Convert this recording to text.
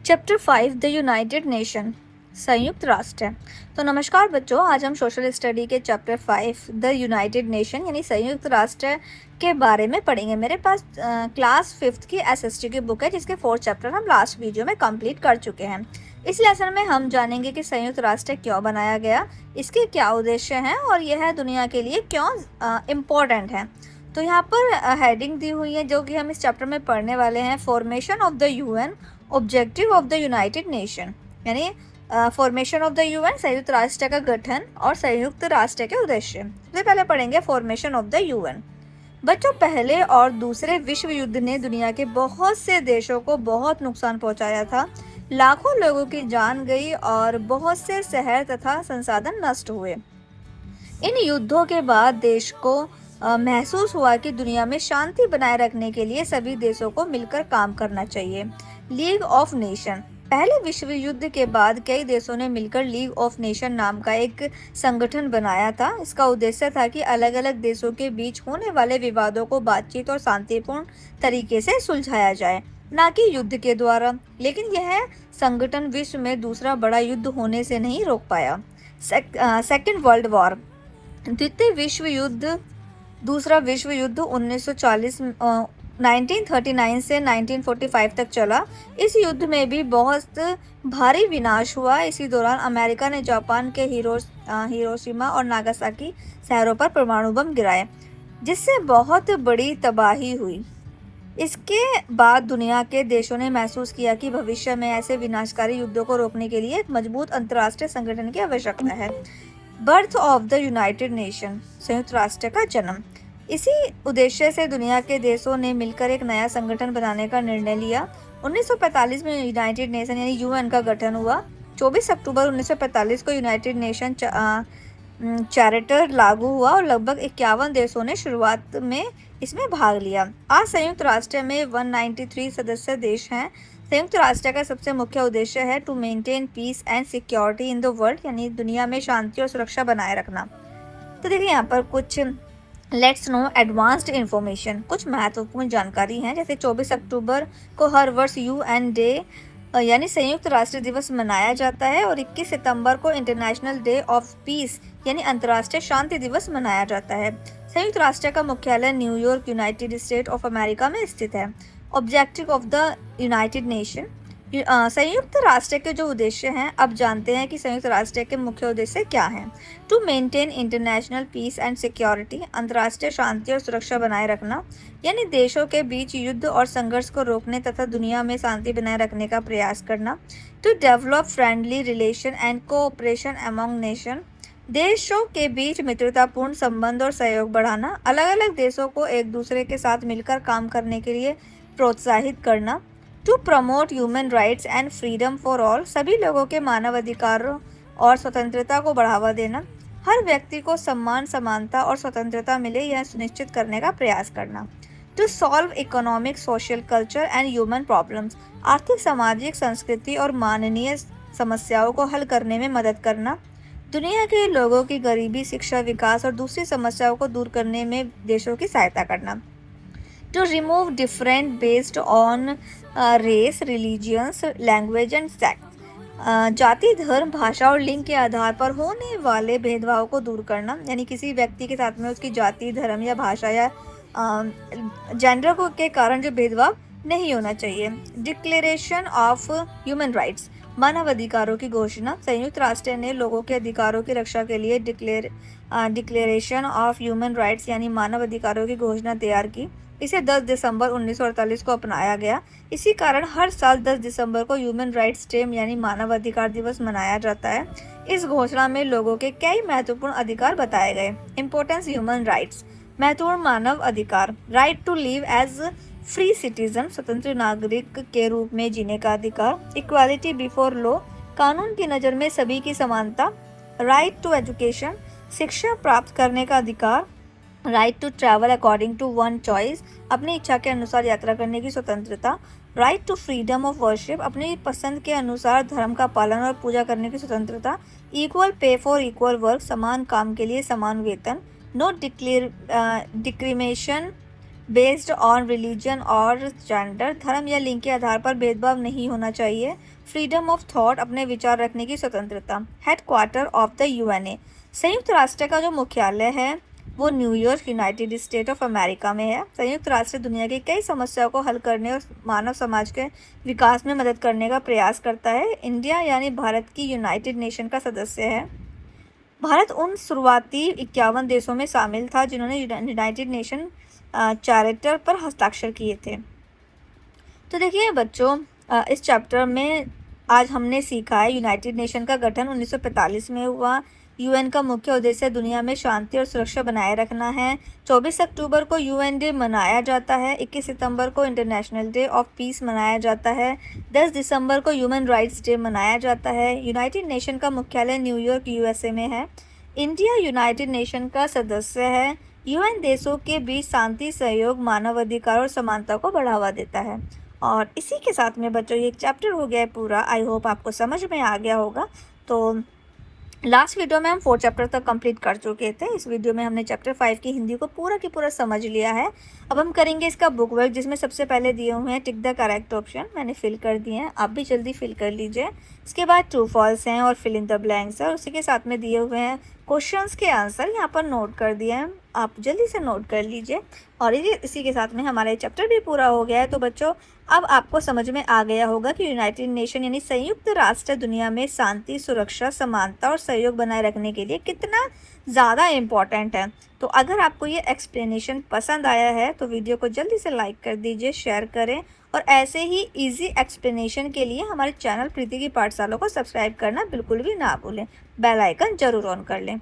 Chapter 5 the United nation संयुक्त राष्ट्र। तो नमस्कार बच्चों, आज हम सोशल स्टडी के चैप्टर 5 द यूनाइटेड नेशन यानी संयुक्त राष्ट्र के बारे में पढ़ेंगे। मेरे पास क्लास 5th की एसएसटी की बुक है जिसके 4 चैप्टर हम लास्ट वीडियो में कंप्लीट कर चुके हैं। इस लेसन में हम जानेंगे कि संयुक्त राष्ट्र क्यों बनाया गया, इसके क्या उद्देश्य हैं और यह दुनिया के लिए क्यों इम्पोर्टेंट है। तो यहाँ पर हेडिंग दी हुई है जो कि हम इस चैप्टर में पढ़ने वाले हैं। Formation of the UN, objective of the United nation, यानी फॉर्मेशन ऑफ द यूएन संयुक्त राष्ट्र का गठन और संयुक्त राष्ट्र के उद्देश्य। सबसे पहले पढ़ेंगे फॉर्मेशन ऑफ द यूएन। बच्चों, पहले और दूसरे विश्व युद्ध ने दुनिया के बहुत से देशों को बहुत नुकसान पहुंचाया था। लाखों लोगों की जान गई और बहुत से शहर तथा संसाधन नष्ट हुए। इन युद्धों के बाद देश को महसूस हुआ कि दुनिया में शांति बनाए रखने के लिए सभी देशों को मिलकर काम करना चाहिए। लीग ऑफ नेशन, पहले विश्व युद्ध के बाद कई देशों ने मिलकर लीग ऑफ नेशन नाम का एक संगठन बनाया था। इसका उद्देश्य था कि अलग अलग देशों के बीच होने वाले विवादों को बातचीत और शांतिपूर्ण तरीके से सुलझाया जाए, न कि युद्ध के द्वारा। लेकिन यह संगठन विश्व में दूसरा बड़ा युद्ध होने से नहीं रोक पाया। सेकेंड वर्ल्ड वॉर, द्वितीय विश्व युद्ध, दूसरा विश्व युद्ध 1939 से 1945 तक चला। इस युद्ध में भी बहुत भारी विनाश हुआ। इसी दौरान अमेरिका ने जापान के हिरोशिमा और नागासाकी शहरों पर परमाणु बम गिराए, जिससे बहुत बड़ी तबाही हुई। इसके बाद दुनिया के देशों ने महसूस किया कि भविष्य में ऐसे विनाशकारी युद्धों को रोकने के लिए एक मजबूत अंतर्राष्ट्रीय संगठन की आवश्यकता है। Birth of the United nation, संयुक्त राष्ट्र का जन्म। इसी उद्देश्य से दुनिया के देशों ने मिलकर एक नया संगठन बनाने का निर्णय लिया। 1945 में यूनाइटेड नेशन यानी यूएन का गठन हुआ। 24 अक्टूबर 1945 को यूनाइटेड नेशन चार्टर लागू हुआ और लगभग 51 देशों ने शुरुआत में इसमें भाग लिया। आज संयुक्त राष्ट्र में 193 सदस्य देश हैं। संयुक्त राष्ट्र का सबसे मुख्य उद्देश्य है to maintain peace and security in the world, यानी दुनिया में शांति और सुरक्षा बनाए रखना। तो देखिए यहाँ पर कुछ लेट्स नो एडवांस्ड इंफॉर्मेशन, कुछ महत्वपूर्ण जानकारी है। जैसे 24 अक्टूबर को हर वर्ष यूएन डे यानी संयुक्त राष्ट्र दिवस मनाया जाता है और 21 सितंबर को इंटरनेशनल डे ऑफ पीस यानी अंतर्राष्ट्रीय शांति दिवस मनाया जाता है। संयुक्त राष्ट्र का मुख्यालय New York, United state of America में स्थित है। Objective of the United nation, संयुक्त राष्ट्र के जो उद्देश्य हैं, अब जानते हैं कि संयुक्त राष्ट्र के मुख्य उद्देश्य क्या हैं। To maintain international peace and security, अंतर्राष्ट्रीय शांति और सुरक्षा बनाए रखना, यानी देशों के बीच युद्ध और संघर्ष को रोकने तथा दुनिया में शांति बनाए रखने का प्रयास करना। To develop friendly relation and cooperation among nation, देशों के बीच मित्रतापूर्ण संबंध और सहयोग बढ़ाना, अलग अलग देशों को एक दूसरे के साथ मिलकर काम करने के लिए प्रोत्साहित करना। To promote human rights and freedom for all, सभी लोगों के मानव अधिकारों और स्वतंत्रता को बढ़ावा देना, हर व्यक्ति को सम्मान, समानता और स्वतंत्रता मिले यह सुनिश्चित करने का प्रयास करना। To solve economic, social, culture and human problems, आर्थिक, सामाजिक, संस्कृति और मानवीय समस्याओं को हल करने में मदद करना, दुनिया के लोगों की गरीबी, शिक्षा, विकास और दूसरी समस्याओं को दूर करने में देशों की सहायता करना। To remove different based on race, religions, language and sex, जाति, धर्म, भाषा और लिंग के आधार पर होने वाले भेदभाव को दूर करना, यानी किसी व्यक्ति के साथ में उसकी जाति, धर्म या भाषा या जेंडर को के कारण जो भेदभाव नहीं होना चाहिए। डिक्लेरेशन ऑफ ह्यूमन राइट्स, मानव अधिकारों की घोषणा, संयुक्त राष्ट्र ने लोगों के अधिकारों की रक्षा के लिए डिक्लेरेशन ऑफ ह्यूमन राइट्स यानी मानव अधिकारों की घोषणा तैयार की। इसे 10 दिसंबर 1948 को अपनाया गया। इसी कारण हर साल 10 दिसंबर को ह्यूमन राइट्स डे यानी मानव अधिकार दिवस मनाया जाता है। इस घोषणा में लोगों के कई महत्वपूर्ण अधिकार बताए गए। इम्पोर्टेंस ह्यूमन राइट्स, महत्वपूर्ण मानव अधिकार, right to live as free citizen, स्वतंत्र नागरिक के रूप में जीने का अधिकार। इक्वालिटी बिफोर लॉ, कानून की नज़र में सभी की समानता। राइट टू एजुकेशन, शिक्षा प्राप्त करने का अधिकार। Right to travel according to one choice, अपनी इच्छा के अनुसार यात्रा करने की स्वतंत्रता। Right to freedom of worship, अपनी पसंद के अनुसार धर्म का पालन और पूजा करने की स्वतंत्रता। Equal pay for equal work, समान काम के लिए समान वेतन। नो डिक्रिमिनेशन बेस्ड ऑन रिलीजन और जेंडर, धर्म या लिंग के आधार पर भेदभाव नहीं होना चाहिए। फ्रीडम ऑफ थॉट, अपने विचार रखने की स्वतंत्रता। हेडक्वार्टर ऑफ द यूएनए, संयुक्त राष्ट्र का जो मुख्यालय है वो New York, United state of America में है। संयुक्त राष्ट्र दुनिया की कई समस्याओं को हल करने और मानव समाज के विकास में मदद करने का प्रयास करता है। इंडिया यानी भारत की यूनाइटेड नेशन का सदस्य है। भारत उन शुरुआती 51 देशों में शामिल था जिन्होंने यूनाइटेड नेशन चार्टर पर हस्ताक्षर किए थे। तो देखिए बच्चों, इस चैप्टर में आज हमने सीखा है यूनाइटेड नेशन का गठन 1945 में हुआ। यूएन का मुख्य उद्देश्य दुनिया में शांति और सुरक्षा बनाए रखना है। 24 अक्टूबर को यूएन डे मनाया जाता है। 21 सितंबर को इंटरनेशनल डे ऑफ पीस मनाया जाता है। 10 दिसंबर को ह्यूमन राइट्स डे मनाया जाता है। यूनाइटेड नेशन का मुख्यालय न्यूयॉर्क, यूएसए में है। इंडिया यूनाइटेड नेशन का सदस्य है। यूएन देशों के बीच शांति, सहयोग, मानवाधिकार और समानता को बढ़ावा देता है। और इसी के साथ में बच्चों ये एक चैप्टर हो गया है पूरा। आई होप आपको समझ में आ गया होगा। तो लास्ट वीडियो में हम 4 चैप्टर तक कंप्लीट कर चुके थे। इस वीडियो में हमने चैप्टर 5 की हिंदी को पूरा की पूरा समझ लिया है। अब हम करेंगे इसका बुक वर्क, जिसमें सबसे पहले दिए हुए हैं टिक द करेक्ट ऑप्शन, मैंने फिल कर दिए हैं, आप भी जल्दी फिल कर लीजिए। इसके बाद ट्रू फॉल्स हैं और फिल इन द ब्लैंक्स है, और उसी के साथ में दिए हुए हैं क्वेश्चंस के आंसर यहाँ पर नोट कर दिए हैं, आप जल्दी से नोट कर लीजिए। और इसी के साथ में हमारा चैप्टर भी पूरा हो गया है। तो बच्चों, अब आपको समझ में आ गया होगा कि यूनाइटेड नेशन यानी संयुक्त राष्ट्र दुनिया में शांति, सुरक्षा, समानता और सहयोग बनाए रखने के लिए कितना ज़्यादा इम्पॉर्टेंट है। तो अगर आपको ये एक्सप्लेनेशन पसंद आया है तो वीडियो को जल्दी से लाइक कर दीजिए, शेयर करें, और ऐसे ही इजी एक्सप्लेनेशन के लिए हमारे चैनल प्रीति की पाठशाला को सब्सक्राइब करना बिल्कुल भी ना भूलें। बेल आइकन जरूर ऑन कर लें।